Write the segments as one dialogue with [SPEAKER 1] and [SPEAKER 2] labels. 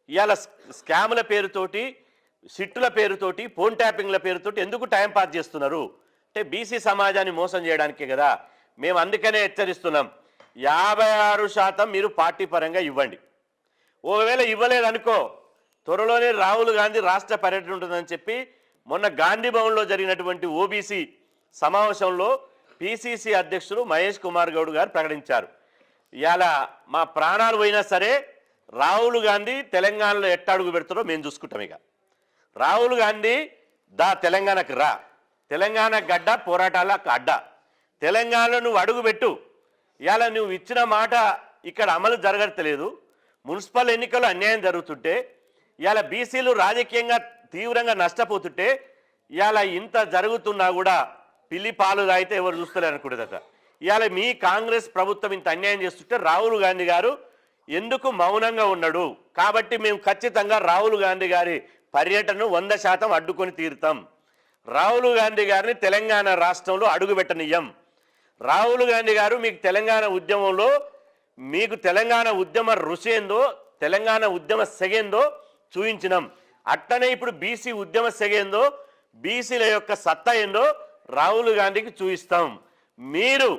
[SPEAKER 1] ఇవాళ స్కాముల పేరుతోటి, సిట్టుల పేరుతోటి, ఫోన్ ట్యాపింగ్ల పేరుతోటి ఎందుకు టైం పాస్ చేస్తున్నారు అంటే బీసీ సమాజాన్ని మోసం చేయడానికే కదా. మేము అందుకనే హెచ్చరిస్తున్నాం, 56% మీరు పార్టీ పరంగా ఇవ్వండి. ఒకవేళ ఇవ్వలేదనుకో, త్వరలోనే రాహుల్ గాంధీ రాష్ట్ర పర్యటన ఉంటుందని చెప్పి మొన్న గాంధీ భవన్లో జరిగినటువంటి ఓబీసీ సమావేశంలో పిసిసి అధ్యక్షుడు మహేష్ కుమార్ గౌడ్ గారు ప్రకటించారు. ఇవాళ మా ప్రాణాలు పోయినా సరే రాహుల్ గాంధీ తెలంగాణలో ఎట్ట అడుగు పెడతారో మేము చూసుకుంటాం. ఇక రాహుల్ గాంధీ తెలంగాణకు రా, తెలంగాణ గడ్డ పోరాటాల అడ్డ, తెలంగాణలో నువ్వు అడుగు పెట్టు. ఇవాళ నువ్వు ఇచ్చిన మాట ఇక్కడ అమలు జరగట్లేదు. మున్సిపల్ ఎన్నికలు అన్యాయం జరుగుతుంటే, ఇవాళ బీసీలు రాజకీయంగా తీవ్రంగా నష్టపోతుంటే, ఇవాళ ఇంత జరుగుతున్నా కూడా పిల్లి పాలు తాగితే ఎవరు చూస్తలేరు అనుకుంటుందట. ఇవాళ మీ కాంగ్రెస్ ప్రభుత్వం ఇంత అన్యాయం చేస్తుంటే రాహుల్ గాంధీ గారు ఎందుకు మౌనంగా ఉన్నాడు? కాబట్టి మేము ఖచ్చితంగా రాహుల్ గాంధీ గారి పర్యటనను 100% అడ్డుకొని తీరుతాం. రాహుల్ గాంధీ గారిని తెలంగాణ రాష్ట్రంలో అడుగుపెట్టనియ్యం. రాహుల్ గాంధీ గారు మీకు తెలంగాణ ఉద్యమంలో, మీకు తెలంగాణ ఉద్యమ రుచి ఏందో, తెలంగాణ ఉద్యమ సెగేందో చూయించినాం. అట్టనే ఇప్పుడు బీసీ ఉద్యమ సెగేందో, బీసీల యొక్క సత్తా ఏందో రాహుల్ గాంధీకి చూయిస్తాం. మీరు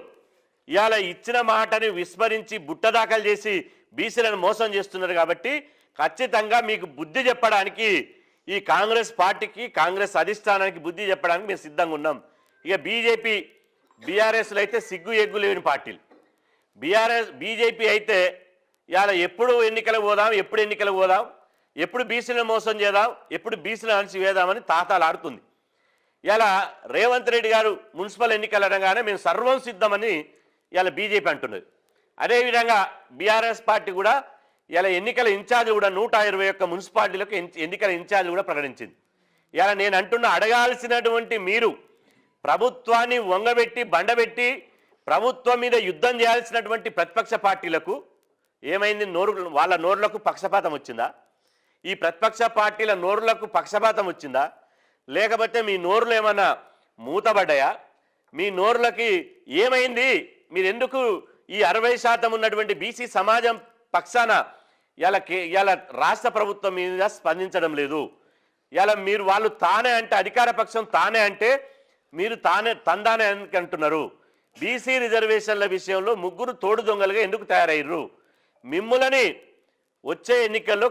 [SPEAKER 1] ఇవాళ ఇచ్చిన మాటని విస్మరించి బుట్టదాఖలు చేసి బీసీలను మోసం చేస్తున్నారు. కాబట్టి ఖచ్చితంగా మీకు బుద్ధి చెప్పడానికి ఈ కాంగ్రెస్ పార్టీకి, కాంగ్రెస్ అధిష్టానానికి బుద్ధి చెప్పడానికి మేము సిద్ధంగా ఉన్నాం. ఇక బీజేపీ, బీఆర్ఎస్లు అయితే సిగ్గు ఎగ్గు లేని పార్టీలు. బీజేపీ అయితే ఇవాళ ఎప్పుడు ఎన్నికలకు పోదాం, ఎప్పుడు ఎన్నికలకు పోదాం, ఎప్పుడు బీసీలను మోసం చేద్దాం, ఎప్పుడు బీసీలను అణచివేద్దామని తాతాలు ఆడుతుంది. ఇలా రేవంత్ రెడ్డి గారు మున్సిపల్ ఎన్నికలు అనగానే మేము సర్వం సిద్ధమని ఇలా బీజేపీ అంటున్నది. అదేవిధంగా బీఆర్ఎస్ పార్టీ కూడా ఇలా ఎన్నికల ఇన్ఛార్జ్ కూడా 121 మున్సిపాలిటీలకు ఎన్నికల ఇన్ఛార్జ్ కూడా ప్రకటించింది. ఇలా నేను అంటున్న, అడగాల్సినటువంటి మీరు ప్రభుత్వాన్ని వంగబెట్టి బండబెట్టి ప్రభుత్వం మీద యుద్ధం చేయాల్సినటువంటి ప్రతిపక్ష పార్టీలకు ఏమైంది? వాళ్ళ నోరులకు పక్షపాతం వచ్చిందా? ఈ ప్రతిపక్ష పార్టీల నోరులకు పక్షపాతం వచ్చిందా? లేకపోతే మీ నోరులు ఏమన్నా మూతబడ్డాయా? మీ నోరులకి ఏమైంది? మీరు ఎందుకు ఈ 60% ఉన్నటువంటి బీసీ సమాజం పక్షాన ఇలా రాష్ట్ర ప్రభుత్వం మీద స్పందించడం లేదు? ఇలా మీరు వాళ్ళు తానే అంటే, అధికార పక్షం తానే అంటే మీరు తందానే అంటున్నారు. బీసీ రిజర్వేషన్ల విషయంలో ముగ్గురు తోడు దొంగలుగా ఎందుకు తయారయ్యారు? మిమ్ములని వచ్చే ఎన్నికల్లో